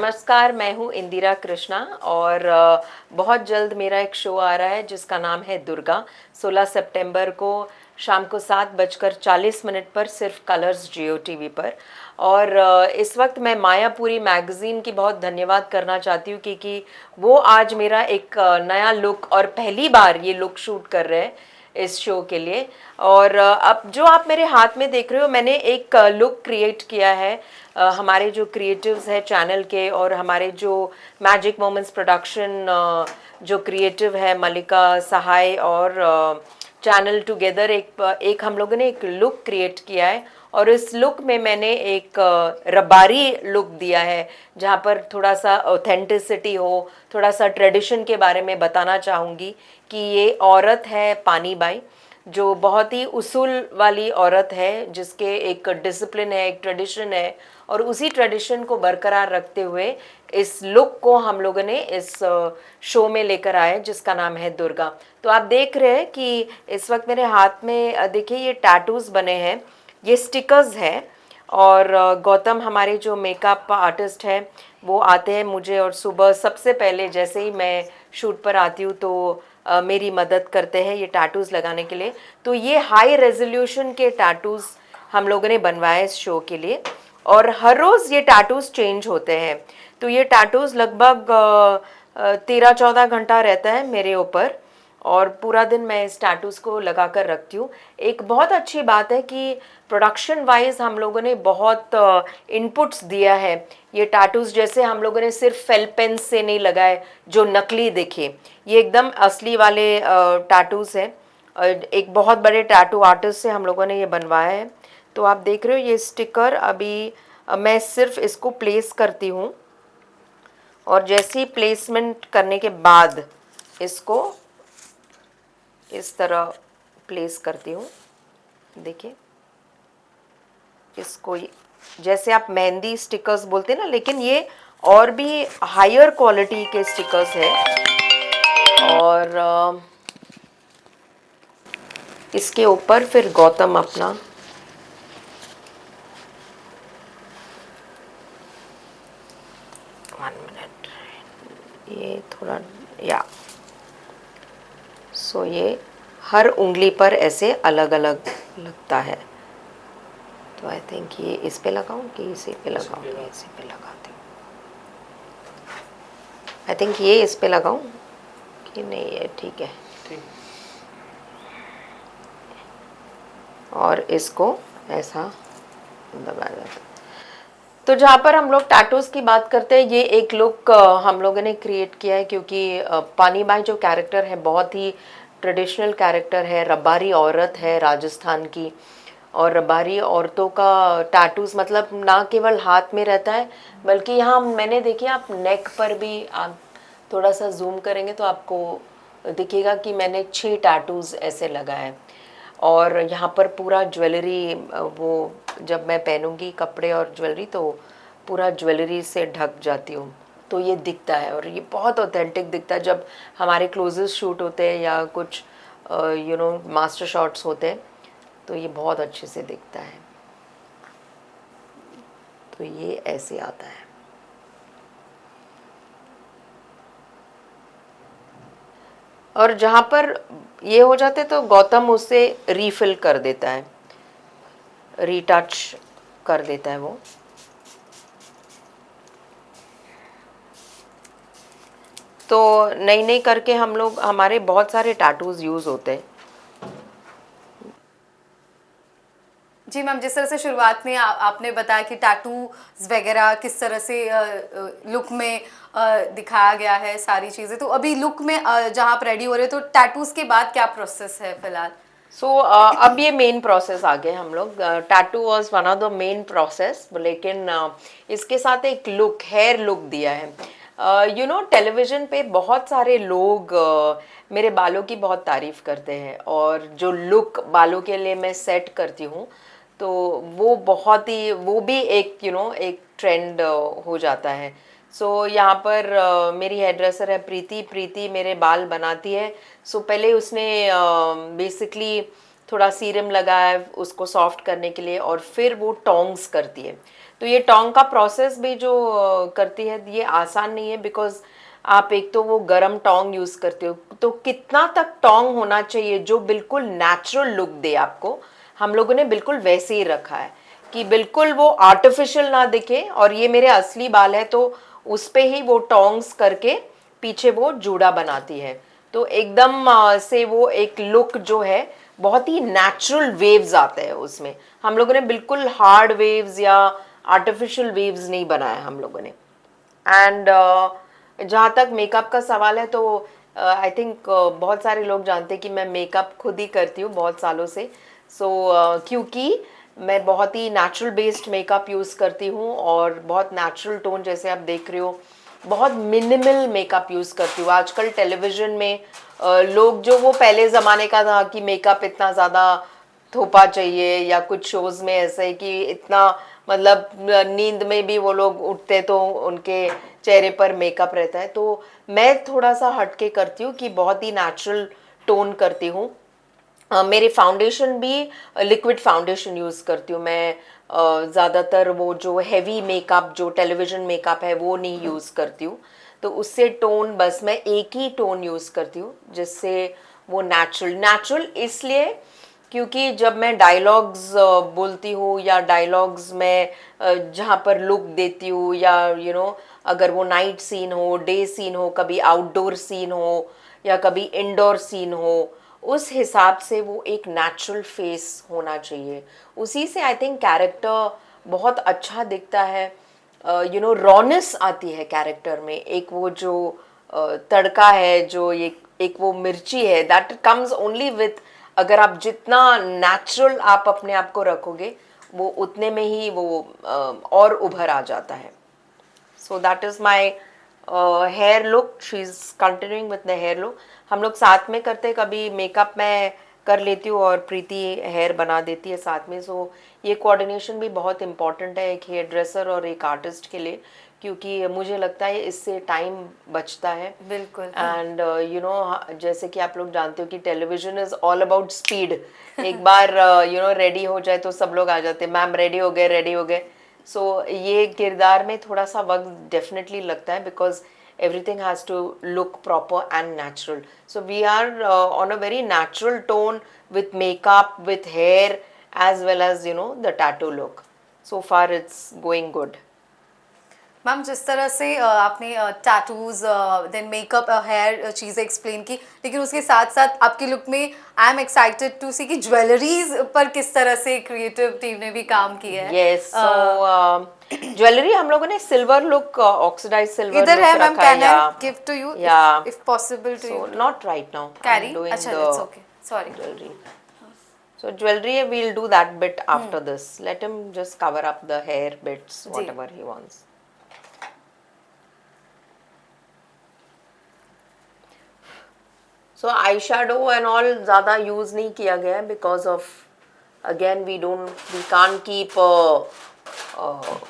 नमस्कार, मैं हूँ इंदिरा कृष्णा और बहुत जल्द मेरा एक शो आ रहा है जिसका नाम है दुर्गा। 16 सितंबर को शाम को 7:40 पर सिर्फ कलर्स जियो टीवी पर। और इस वक्त मैं मायापुरी मैगज़ीन की बहुत धन्यवाद करना चाहती हूँ क्योंकि वो आज मेरा एक नया लुक और पहली बार ये लुक शूट कर रहे हैं इस शो के लिए। और अब जो आप मेरे हाथ में देख रहे हो, मैंने एक लुक क्रिएट किया है हमारे जो क्रिएटिव्स हैं चैनल के और हमारे जो मैजिक मोमेंट्स प्रोडक्शन जो क्रिएटिव है मल्लिका सहाय और चैनल टुगेदर एक हम लोगों ने एक लुक क्रिएट किया है। और इस लुक में मैंने एक रबारी लुक दिया है जहाँ पर थोड़ा सा ऑथेंटिसिटी हो, थोड़ा सा ट्रेडिशन के बारे में बताना चाहूँगी कि ये औरत है पानी बाई, जो बहुत ही उसूल वाली औरत है, जिसके एक डिसिप्लिन है, एक ट्रेडिशन है, और उसी ट्रेडिशन को बरकरार रखते हुए इस लुक को हम लोगों ने इस शो में लेकर आए जिसका नाम है दुर्गा। तो आप देख रहे हैं कि इस वक्त मेरे हाथ में देखिए ये टैटूज़ बने हैं, ये स्टिकर्स हैं। और गौतम हमारे जो मेकअप आर्टिस्ट हैं वो आते हैं मुझे, और सुबह सबसे पहले जैसे ही मैं शूट पर आती हूँ तो मेरी मदद करते हैं ये टैटूज़ लगाने के लिए। तो ये हाई रेजोल्यूशन के टैटूज़ हम लोगों ने बनवाए इस शो के लिए, और हर रोज़ ये टैटूज़ चेंज होते हैं। तो ये टैटूज़ लगभग 13-14 घंटा रहता है मेरे ऊपर, और पूरा दिन मैं इस टैटूज़ को लगा कर रखती हूँ। एक बहुत अच्छी बात है कि प्रोडक्शन वाइज हम लोगों ने बहुत इनपुट्स दिया है। ये टैटूज़ जैसे हम लोगों ने सिर्फ फेल पेन से नहीं लगाए जो नकली दिखे, ये एकदम असली वाले टैटूज़ हैं। एक बहुत बड़े टैटू आर्टिस्ट से हम लोगों ने ये बनवाया है। तो आप देख रहे हो ये स्टिकर, अभी मैं सिर्फ इसको प्लेस करती हूँ, और जैसे ही प्लेसमेंट करने के बाद इसको इस तरह प्लेस करती हूँ। देखिए इसको जैसे आप मेहंदी स्टिकर्स बोलते हैं ना, लेकिन ये और भी हायर क्वालिटी के स्टिकर्स है। और इसके ऊपर फिर गौतम अपना ये थोड़ा या सो ये हर उंगली पर ऐसे अलग अलग लगता है। तो आई थिंक ये इस पे लगाऊं कि इसी पे लगाऊं, इसी पे लगाती हूँ। आई थिंक ये इस पे लगाऊं कि नहीं, ये ठीक है। और इसको ऐसा दबाया जाता है। तो जहाँ पर हम लोग टैटूज़ की बात करते हैं, ये एक लुक हम लोगों ने क्रिएट किया है क्योंकि पानी बाई जो कैरेक्टर है बहुत ही ट्रेडिशनल कैरेक्टर है, रबारी औरत है राजस्थान की। और रबारी औरतों का टैटूज़ मतलब ना केवल हाथ में रहता है, बल्कि यहाँ मैंने देखिए आप नेक पर भी, आप थोड़ा सा जूम करेंगे तो आपको दिखेगा कि मैंने 6 टैटूज़ ऐसे लगाए हैं। और यहाँ पर पूरा ज्वेलरी, वो जब मैं पहनूंगी कपड़े और ज्वेलरी तो पूरा ज्वेलरी से ढक जाती हूँ, तो ये दिखता है और ये बहुत ऑथेंटिक दिखता है। जब हमारे क्लोजेस शूट होते हैं या कुछ मास्टर शॉट्स होते हैं तो ये बहुत अच्छे से दिखता है। तो ये ऐसे आता है। और जहाँ पर ये हो जाते तो गौतम उससे रीफिल कर देता है, रीटच कर देता है वो। तो नई नई करके हम लोग, हमारे बहुत सारे टैटूज यूज होते हैं। जी मैम, जिस तरह से शुरुआत में आपने बताया कि टैटू वगैरह किस तरह से लुक में दिखाया गया है सारी चीज़ें, तो अभी लुक में जहाँ आप रेडी हो रहे हो तो टैटूज के बाद क्या प्रोसेस है फिलहाल? अब ये मेन प्रोसेस आ गए हम लोग। Tattoo was one of the main process, लेकिन इसके साथ एक लुक, हेयर लुक दिया है। टेलीविज़न पे बहुत सारे लोग मेरे बालों की बहुत तारीफ़ करते हैं, और जो लुक बालों के लिए मैं सेट करती हूँ तो वो बहुत ही, वो भी एक एक ट्रेंड हो जाता है। यहाँ पर मेरी हेयर ड्रेसर है प्रीति। प्रीति मेरे बाल बनाती है। पहले उसने बेसिकली थोड़ा सीरम लगाया उसको सॉफ्ट करने के लिए, और फिर वो टोंग्स करती है। तो ये टोंग का प्रोसेस भी जो करती है ये आसान नहीं है, बिकॉज आप एक तो वो गरम टोंग यूज़ करते हो, तो कितना तक टोंग होना चाहिए जो बिल्कुल नेचुरल लुक दे आपको, हम लोगों ने बिल्कुल वैसे ही रखा है कि बिल्कुल वो आर्टिफिशियल ना दिखे। और ये मेरे असली बाल है तो उस पे ही वो टोंग्स करके पीछे वो जूड़ा बनाती है, तो एकदम से वो एक लुक जो है बहुत ही नेचुरल वेव्स आते हैं उसमें। हम लोगों ने बिल्कुल हार्ड वेव्स या आर्टिफिशियल वेव्स नहीं बनाया हम लोगों ने। एंड जहाँ तक मेकअप का सवाल है तो आई थिंक बहुत सारे लोग जानते हैं कि मैं मेकअप खुद ही करती हूँ बहुत सालों से। क्योंकि मैं बहुत ही नेचुरल बेस्ड मेकअप यूज़ करती हूँ और बहुत नेचुरल टोन, जैसे आप देख रहे हो, बहुत मिनिमल मेकअप यूज़ करती हूँ। आजकल टेलीविज़न में लोग जो वो पहले ज़माने का था कि मेकअप इतना ज़्यादा थोपा चाहिए, या कुछ शोज़ में ऐसे है कि इतना मतलब नींद में भी वो लोग उठते तो उनके चेहरे पर मेकअप रहता है, तो मैं थोड़ा सा हटके करती हूँ कि बहुत ही नेचुरल टोन करती हूँ। मेरे फाउंडेशन भी लिक्विड फाउंडेशन यूज़ करती हूँ मैं। ज़्यादातर वो जो हैवी मेकअप जो टेलीविज़न मेकअप है वो नहीं यूज़ करती हूँ, तो उससे टोन बस मैं एक ही टोन यूज़ करती हूँ जिससे वो नेचुरल इसलिए क्योंकि जब मैं डायलॉग्स बोलती हूँ या डायलॉग्स में जहाँ पर लुक देती हूँ, या अगर वो नाइट सीन हो, डे सीन हो, कभी आउटडोर सीन हो या कभी इंडोर सीन हो, उस हिसाब से वो एक नेचुरल फेस होना चाहिए। उसी से आई थिंक कैरेक्टर बहुत अच्छा दिखता है। रॉनेस आती है कैरेक्टर में, एक वो जो तड़का है, जो एक वो मिर्ची है, दैट कम्स ओनली विथ, अगर आप जितना नेचुरल आप अपने आप को रखोगे वो उतने में ही वो और उभर आ जाता है। So that is my hair look. She is continuing with the hair look. हम लोग साथ में करते, कभी मेकअप मैं कर लेती हूँ और प्रीति हेयर बना देती है साथ में। सो ये कोऑर्डिनेशन भी बहुत इम्पॉर्टेंट है एक हेयर ड्रेसर और एक आर्टिस्ट के लिए, क्योंकि मुझे लगता है इससे टाइम बचता है। बिल्कुल। एंड जैसे कि आप लोग जानते हो कि television is all about speed. एक बार रेडी हो जाए तो सब लोग आ जाते हैं, मैम रेडी हो गए। सो ये किरदार में थोड़ा सा वक्त डेफिनेटली लगता है, because everything has to look proper and natural. So we are on a very natural tone with makeup, with hair, as well as the tattoo look. So far it's going good. Ma'am जिस तरह से आपने tattoos then makeup hair चीज़ें explain की, लेकिन उसके साथ साथ आपकी लुक में आई एम एक्साइटेड टू सी कि ज्वेलरीज पर किस तरह से क्रिएटिव टीम ने भी काम किया है। Yes, so ज्वेलरी हम लोगों ने सिल्वर लुक, ऑक्सीडाइज सिल्वर इधर है मैम, कैन आई या give to you if possible to you? not right now. Carry, I'm doing अच्छा the it's okay, sorry. jewelry. So jewelry we'll do that bit after this. Let him just cover up the hair bits, whatever he wants. So eyeshadow and all ज़्यादा use नहीं किया गया है, because of again we can't keep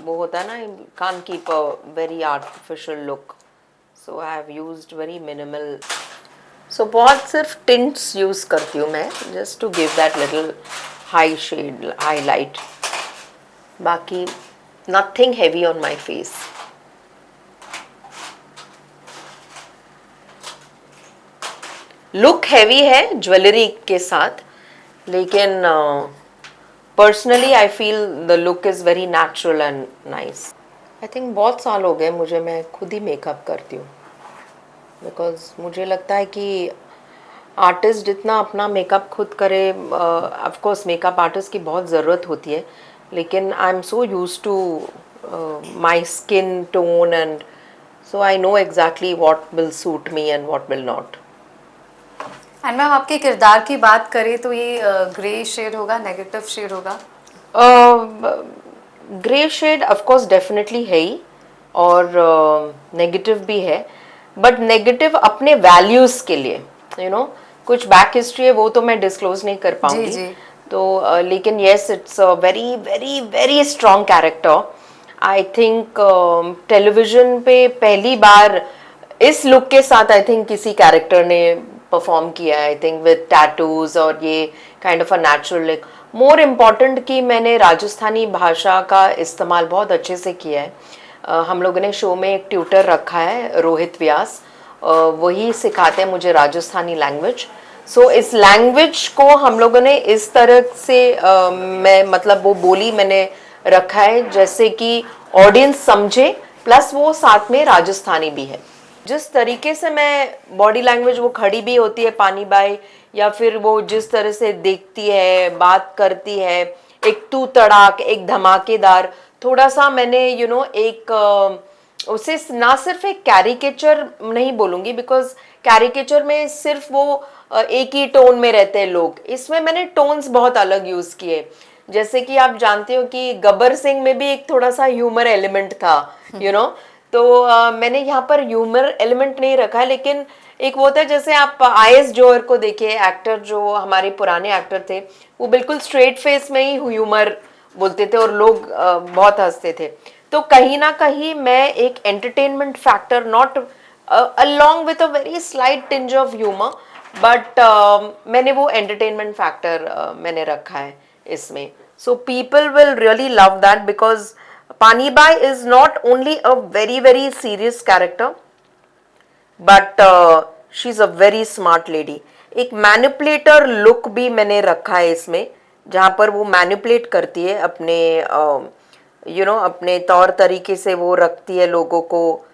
वो होता है ना, can't keep a very artificial look. So I have used very minimal. So बहुत सिर्फ tints यूज़ करती हूँ मैं, just to give that little high shade highlight. बाकी nothing heavy on my face. Look heavy है ज्वेलरी के साथ, लेकिन personally I feel the look is very natural and nice. I think बहुत साल हो गए मुझे, मैं खुद ही मेकअप करती हूँ, बिकॉज मुझे लगता है कि आर्टिस्ट जितना अपना मेकअप खुद करे, ऑफ कोर्स मेकअप आर्टिस्ट की बहुत ज़रूरत होती है, लेकिन I am so used to my skin tone, and so I know exactly what will suit me and what will not. And ma'am आपके किरदार की बात करें तो ये ग्रे शेड होगा, नेगेटिव शेड होगा? Grey shade of course definitely है ही, और नेगेटिव भी है, बट नेगेटिव अपने वैल्यूज़ के लिए, कुछ बैक हिस्ट्री है वो तो मैं डिस्क्लोज नहीं कर पाऊंगी। तो लेकिन yes, it's a very very very strong character. I think television पे पहली बार इस लुक के साथ आई थिंक किसी कैरेक्टर ने परफॉर्म किया है आई थिंक विद टैटूज और ये kind of a natural look. More important कि मैंने राजस्थानी भाषा का इस्तेमाल बहुत अच्छे से किया है. हम लोगों ने शो में एक ट्यूटर रखा है रोहित व्यास, वही सिखाते हैं मुझे राजस्थानी लैंग्वेज. सो इस लैंग्वेज को हम लोगों ने इस तरह से मैं मतलब वो बोली मैंने रखा है जैसे कि ऑडियंस समझे, प्लस वो साथ में राजस्थानी भी है. जिस तरीके से मैं बॉडी लैंग्वेज वो खड़ी भी होती है पानी बाई, या फिर वो जिस तरह से देखती है, बात करती है, एक तू तड़ाक, एक धमाकेदार, थोड़ा सा मैंने एक उसे ना सिर्फ एक कैरिकेचर नहीं बोलूँगी, बिकॉज कैरिकेचर में सिर्फ वो एक ही टोन में रहते हैं लोग. इसमें मैंने टोन्स बहुत अलग यूज़ किए. जैसे कि आप जानते हो कि गब्बर सिंह में भी एक थोड़ा सा ह्यूमर एलिमेंट था, तो मैंने यहाँ पर ह्यूमर एलिमेंट नहीं रखा है, लेकिन एक वो था जैसे आप IS जोहर को देखिए, एक्टर जो हमारे पुराने एक्टर थे, वो बिल्कुल स्ट्रेट फेस में ही ह्यूमर बोलते थे और लोग बहुत हंसते थे. तो कहीं ना कहीं मैं एक entertainment factor, not along with a very slight tinge of humor, but मैंने वो एंटरटेनमेंट फैक्टर मैंने रखा है इसमें. So people will really love that because Pani Bai is not only a very very serious character, but she is a very smart lady. एक manipulator look भी मैंने रखा है इसमें, जहाँ पर वो मैनिपुलेट करती है अपने अपने तौर तरीके से वो रखती है लोगों को,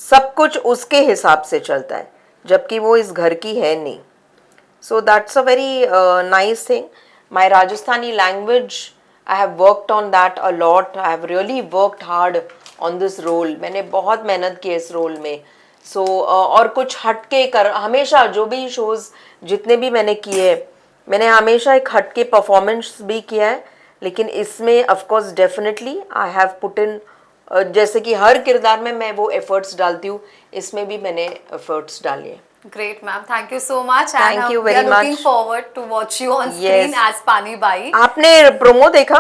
सब कुछ उसके हिसाब से चलता है, जबकि वो इस घर की है नहीं. So that's a very nice thing. My Rajasthani language, I have worked on that a lot. I have really worked hard on this role. मैंने बहुत मेहनत की इस रोल में. और कुछ हटके कर, हमेशा जो भी शोज़ जितने भी मैंने किए, मैंने हमेशा एक हटके परफॉर्मेंस भी किया है. लेकिन इसमें of course definitely I have put in, जैसे कि हर किरदार में मैं वो एफर्ट्स डालती हूँ, इसमें भी मैंने एफर्ट्स डाले हैं. Great, ma'am. Thank you so much. Thank you very we are looking much. forward to watch you on screen as Pani Bai. आपने प्रोमो देखा?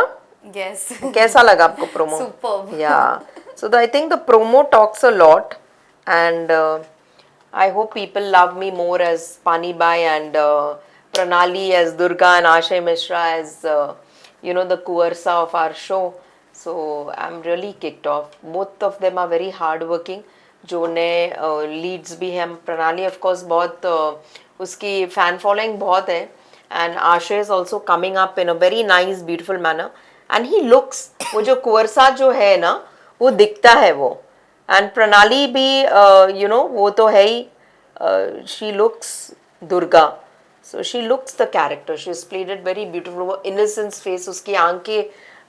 Yes. कैसा लगा आपको promo? Superb. Yeah. So I think the promo talks a lot, and I hope people love me more as Pani Bai, and Pranali as Durga, and Ashay Mishra as the Kuwarsa of our show. So I'm really kicked off. Both of them are very hardworking. जो नए Leeds भी हैं, प्रणाली of course बहुत उसकी fan following बहुत है, and आशय is also coming up in a very nice beautiful manner, and he looks, वो जो कुंवरसा जो है ना वो दिखता है वो. एंड प्रणाली भी वो तो है ही, she looks Durga, so she looks the character, she is played it very beautiful. वो इनोसेंस फेस, उसकी आंखें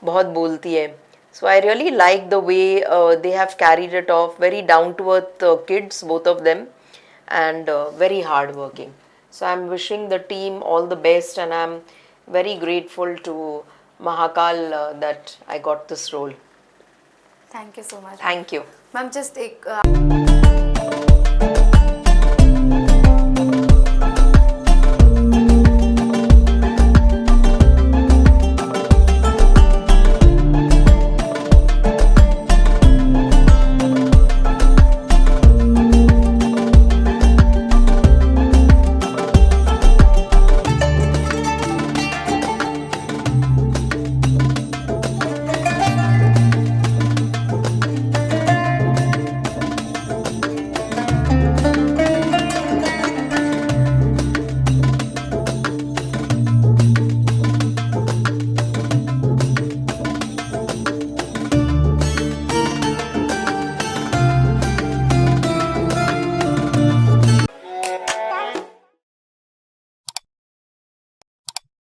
बहुत बोलती है. So I really like the way they have carried it off. Very down to earth kids, both of them, and very hard working. So I'm wishing the team all the best, and I'm very grateful to Mahakal that I got this role. Thank you so much. Thank you. Ma'am, just एक